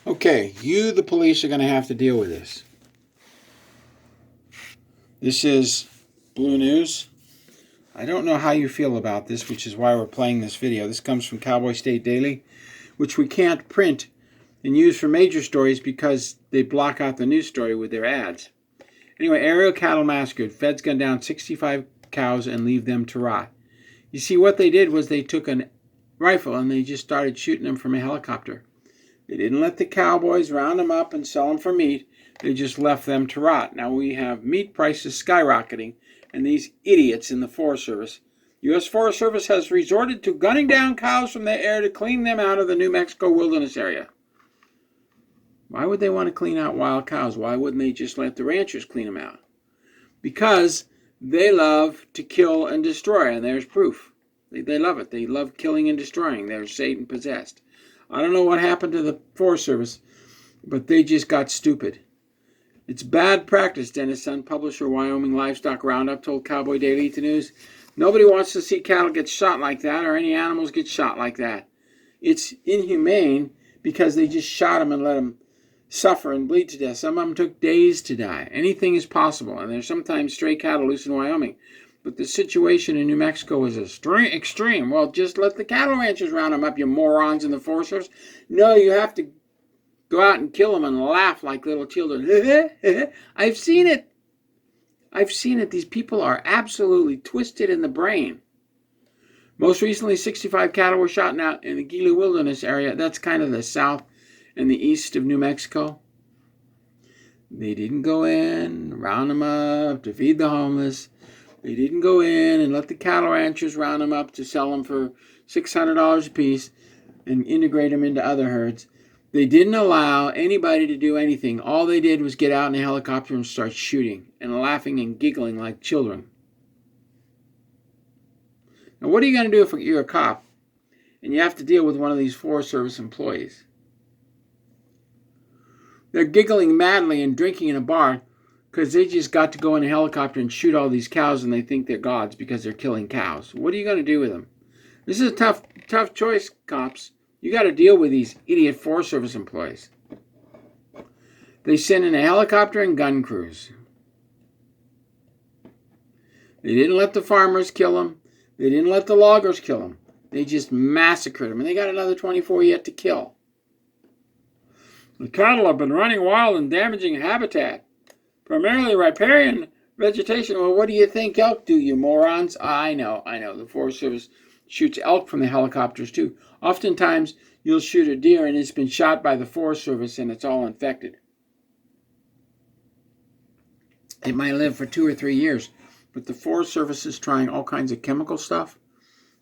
Okay, you, the police, are going to have to deal with this. This is Blue News. I don't know how you feel about this, which is why we're playing this video. This comes from Cowboy State Daily, which we can't print and use for major stories because they block out the news story with their ads. Anyway, aerial cattle massacred. Feds gun down 65 cows and leave them to rot. You see, what they did was they took a rifle and they just started shooting them from a helicopter. They didn't let the cowboys round them up and sell them for meat. They just left them to rot. Now we have meat prices skyrocketing, and these idiots in the Forest Service. U.S. Forest Service has resorted to gunning down cows from the air to clean them out of the New Mexico wilderness area. Why would they want to clean out wild cows? Why wouldn't they just let the ranchers clean them out? Because they love to kill and destroy, and there's proof. They love it. They love killing and destroying. They're Satan possessed. I don't know what happened to the Forest Service, but they just got stupid. It's bad practice, Dennis Sun, publisher Wyoming Livestock Roundup, told Cowboy Daily News. Nobody wants to see cattle get shot like that or any animals get shot like that. It's inhumane because they just shot them and let them suffer and bleed to death. Some of them took days to die. Anything is possible, and there's sometimes stray cattle loose in Wyoming. But the situation in New Mexico is extreme. Well, just let the cattle ranchers round them up, you morons in the Forest Service. No, you have to go out and kill them and laugh like little children. I've seen it. I've seen it. These people are absolutely twisted in the brain. Most recently, 65 cattle were shot out in the Gila Wilderness area. That's kind of the south and the east of New Mexico. They didn't go in, round them up to feed the homeless. They didn't go in and let the cattle ranchers round them up to sell them for $600 a piece and integrate them into other herds. They didn't allow anybody to do anything. All they did was get out in a helicopter and start shooting and laughing and giggling like children. Now, what are you going to do if you're a cop and you have to deal with one of these Forest Service employees? They're giggling madly and drinking in a bar because they just got to go in a helicopter and shoot all these cows and they think they're gods because they're killing cows. What are you going to do with them? This is a tough choice, cops. You got to deal with these idiot Forest Service employees. They send in a helicopter and gun crews. They didn't let the farmers kill them. They didn't let the loggers kill them. They just massacred them, and they got another 24 yet to kill. The cattle have been running wild and damaging habitat, primarily riparian vegetation. Well, what do you think elk do, you morons? I know. The Forest Service shoots elk from the helicopters, too. Oftentimes, you'll shoot a deer and it's been shot by the Forest Service and it's all infected. It might live for 2 or 3 years, but the Forest Service is trying all kinds of chemical stuff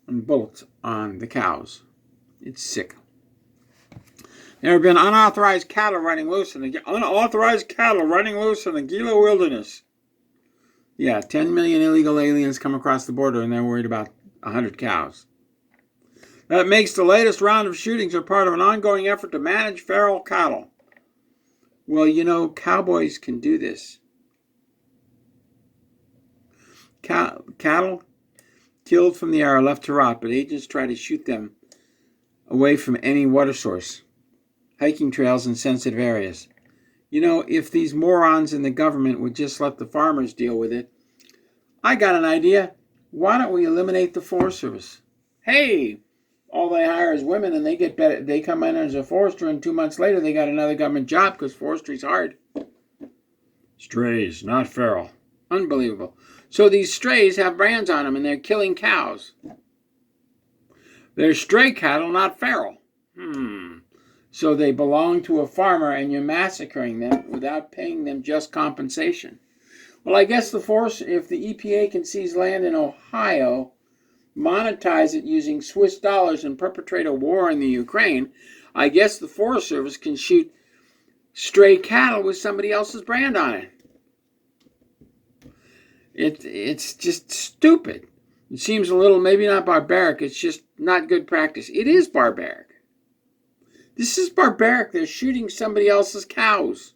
and bullets on the cows. It's sick. There have been unauthorized cattle running loose in the Gila Wilderness. Yeah, 10 million illegal aliens come across the border and they're worried about 100 cows. That makes the latest round of shootings a part of an ongoing effort to manage feral cattle. Well, you know, cowboys can do this. Cattle killed from the air are left to rot, but agents try to shoot them away from any water source, hiking trails, and sensitive areas. You know, if these morons in the government would just let the farmers deal with it, I got an idea. Why don't we eliminate the Forest Service? Hey, all they hire is women and they get better. They come in as a forester and 2 months later they got another government job because forestry's hard. Strays, not feral. Unbelievable. So these strays have brands on them and they're killing cows. They're stray cattle, not feral. So they belong to a farmer and you're massacring them without paying them just compensation. Well, I guess if the EPA can seize land in Ohio, monetize it using Swiss dollars and perpetrate a war in the Ukraine, I guess the Forest Service can shoot stray cattle with somebody else's brand on it. It's just stupid. It seems a little, maybe not barbaric, it's just not good practice. It is barbaric. This is barbaric. They're shooting somebody else's cows.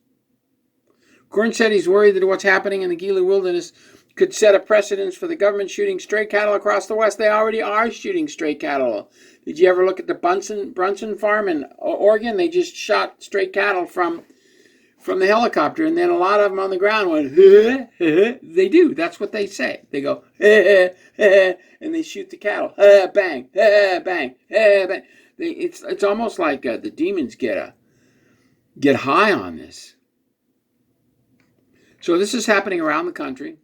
Corn said he's worried that what's happening in the Gila Wilderness could set a precedence for the government shooting stray cattle across the West. They already are shooting stray cattle. Did you ever look at the Brunson farm in Oregon? They just shot stray cattle from the helicopter, and then a lot of them on the ground went, they do. That's what they say. They go, and they shoot the cattle, bang, bang, bang. It's almost like the demons get high on this. So this is happening around the country.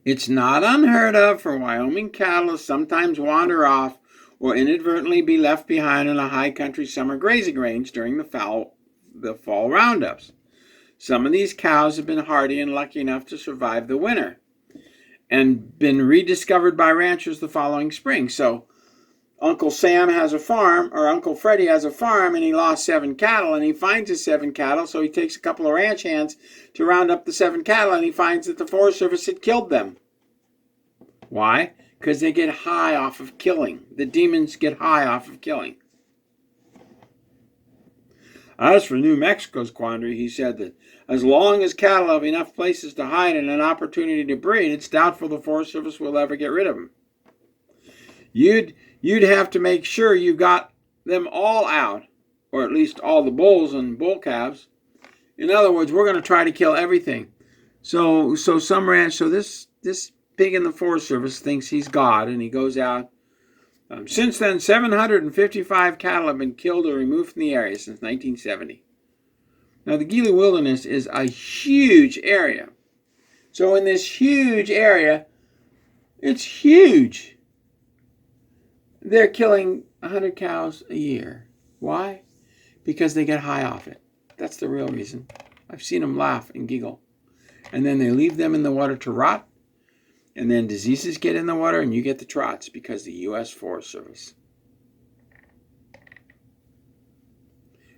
It's not unheard of for Wyoming cattle to sometimes wander off or inadvertently be left behind in a high country summer grazing range during the fall roundups. Some of these cows have been hardy and lucky enough to survive the winter and been rediscovered by ranchers the following spring. So Uncle Sam has a farm, or Uncle Freddie has a farm, and he lost 7 cattle, and he finds his 7 cattle, so he takes a couple of ranch hands to round up the 7 cattle, and he finds that the Forest Service had killed them. Why? Because they get high off of killing. The demons get high off of killing. As for New Mexico's quandary, he said that as long as cattle have enough places to hide and an opportunity to breed, it's doubtful the Forest Service will ever get rid of them. You'd have to make sure you got them all out, or at least all the bulls and bull calves. In other words, we're going to try to kill everything. So this pig in the Forest Service thinks he's God, and he goes out. Since then, 755 cattle have been killed or removed from the area since 1970. Now, the Gila Wilderness is a huge area. So in this huge area, it's huge. They're killing 100 cows a year. Why? Because they get high off it. That's the real reason. I've seen them laugh and giggle. And then they leave them in the water to rot. And then diseases get in the water and you get the trots because the U.S. Forest Service.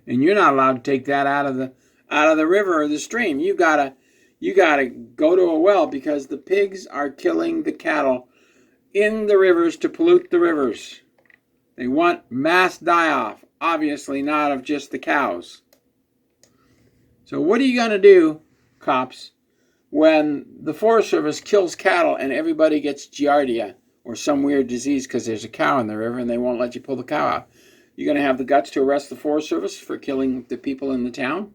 And you're not allowed to take that out of the river or the stream. You gotta go to a well because the pigs are killing the cattle in the rivers to pollute the rivers. They want mass die-off, obviously not of just the cows. So what are you going to do, cops, when the Forest Service kills cattle and everybody gets giardia or some weird disease because there's a cow in the river and they won't let you pull the cow out? You're going to have the guts to arrest the Forest Service for killing the people in the town?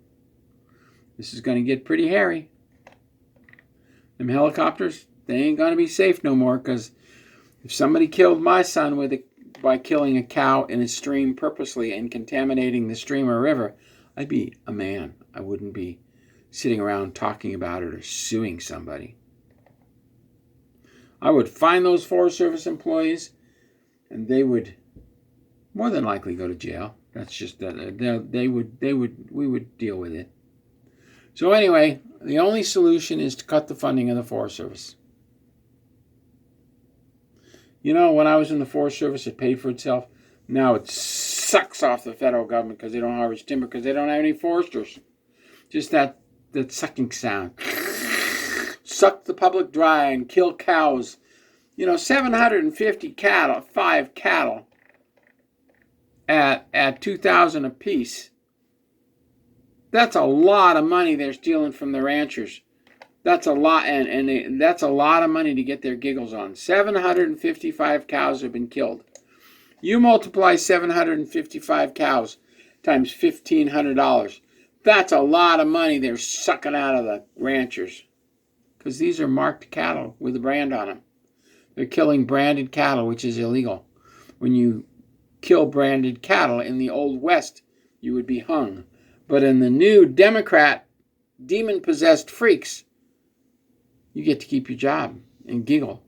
This is going to get pretty hairy. Them helicopters, they ain't going to be safe no more, because if somebody killed my son by killing a cow in a stream purposely and contaminating the stream or river, I'd be a man. I wouldn't be sitting around talking about it or suing somebody. I would find those Forest Service employees, and they would more than likely go to jail. That's just that we would deal with it. So anyway, the only solution is to cut the funding of the Forest Service. You know, when I was in the Forest Service, it paid for itself. Now it sucks off the federal government because they don't harvest timber because they don't have any foresters. Just that sucking sound. Suck the public dry and kill cows. You know, 750 cattle, 5 cattle at $2,000 a piece. That's a lot of money they're stealing from the ranchers. That's a lot, and that's a lot of money to get their giggles on. 755 cows have been killed. You multiply 755 cows times $1,500. That's a lot of money they're sucking out of the ranchers. Because these are marked cattle with a brand on them. They're killing branded cattle, which is illegal. When you kill branded cattle in the Old West, you would be hung. But in the new Democrat, demon-possessed freaks, you get to keep your job and giggle.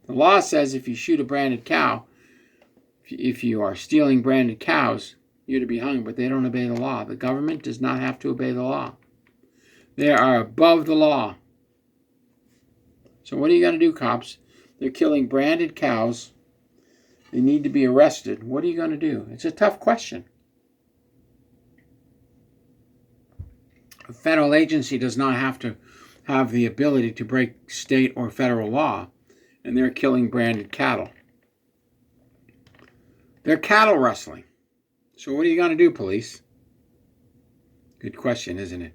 The law says if you shoot a branded cow, if you are stealing branded cows, you're to be hung, but they don't obey the law. The government does not have to obey the law. They are above the law. So what are you going to do, cops? They're killing branded cows. They need to be arrested. What are you going to do? It's a tough question. A federal agency does not have to have the ability to break state or federal law, and they're killing branded cattle. They're cattle rustling. So what are you going to do, police? Good question, isn't it?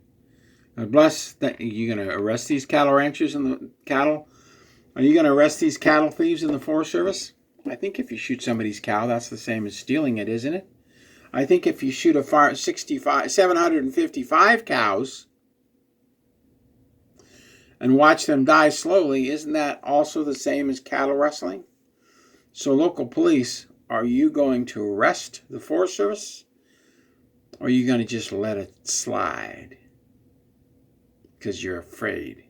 Bless that. You're going to arrest these cattle ranchers and the cattle? Are you going to arrest these cattle thieves in the Forest Service? I think if you shoot somebody's cow, that's the same as stealing it, isn't it? I think if you shoot 755 cows and watch them die slowly, isn't that also the same as cattle rustling? So local police, are you going to arrest the Forest Service? Or are you going to just let it slide? Because you're afraid.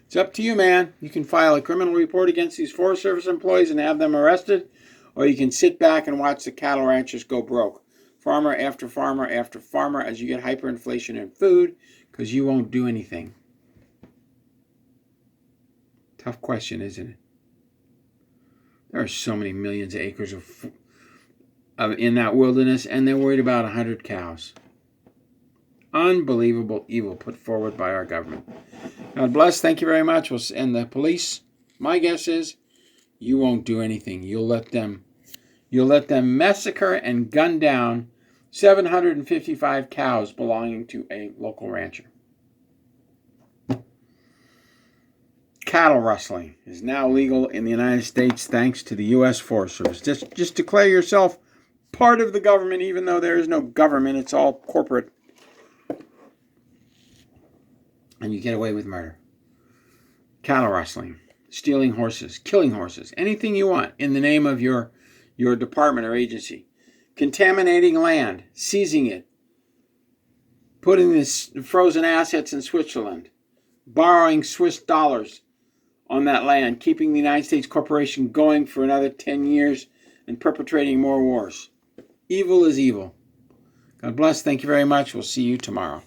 It's up to you, man. You can file a criminal report against these Forest Service employees and have them arrested, or you can sit back and watch the cattle ranchers go broke. Farmer after farmer after farmer as you get hyperinflation in food because you won't do anything. Tough question, isn't it? There are so many millions of acres of in that wilderness, and they're worried about 100 cows. Unbelievable evil put forward by our government. God bless. Thank you very much. And the police, my guess is, you won't do anything. You'll let them massacre and gun down 755 cows belonging to a local rancher. Cattle rustling is now legal in the United States thanks to the U.S. Forest Service. Just declare yourself part of the government, even though there is no government. It's all corporate. And you get away with murder. Cattle rustling, stealing horses, killing horses, anything you want in the name of your department or agency. Contaminating land, seizing it, putting this frozen assets in Switzerland, borrowing Swiss dollars on that land, keeping the United States corporation going for another 10 years and perpetrating more wars. Evil is evil. God bless. Thank you very much. We'll see you tomorrow.